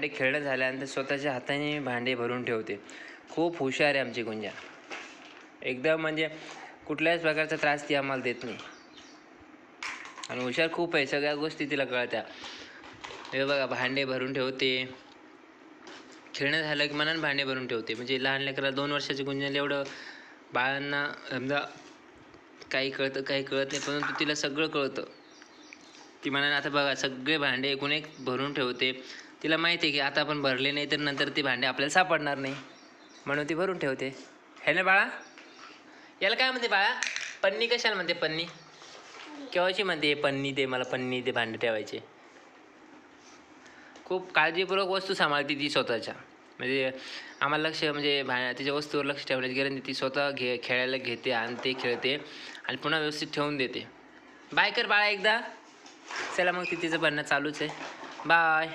भांडे खेळणं झाल्यानंतर स्वतःच्या हाताने भांडे भरून ठेवते. खूप हुशार आहे आमची गुंजा. एकदम म्हणजे कुठल्याच प्रकारचा त्रास ती आम्हाला देत नाही. आणि हुशार खूप आहे, सगळ्या गोष्टी तिला कळत्या. हे बघा भांडे भरून ठेवते. खेळणं झालं की मनानं भांडे भरून ठेवते. म्हणजे लहान लेकराला 2 वर्षाची गुंजनला एवढं बाळांना समजा काही कळतं काही कळत नाही, परंतु तिला सगळं कळतं. ती मनानं आता बघा सगळे भांडे एकूण एक भरून ठेवते. तिला माहिती आहे की आता आपण भरले नाही तर नंतर ती भांडे आपल्याला सापडणार नाही, म्हणून ती भरून ठेवते. है ना बाळा? याला काय म्हणते बाळा? पन्नी कशाला म्हणते? पन्नी केव्हाची म्हणते पन्नी दे मला, पन्नी दे भांडे ठेवायचे. खूप काळजीपूर्वक वस्तू सांभाळते ती स्वतःच्या. म्हणजे आम्हाला लक्ष म्हणजे तिच्या वस्तूवर लक्ष ठेवण्याची गरज नाही. ती स्वतः खेळायला घेते, आणते, खेळते आणि पुन्हा व्यवस्थित ठेवून देते. बाय कर बाळा एकदा. चला मग तिचं बनणं चालूच आहे. बाय.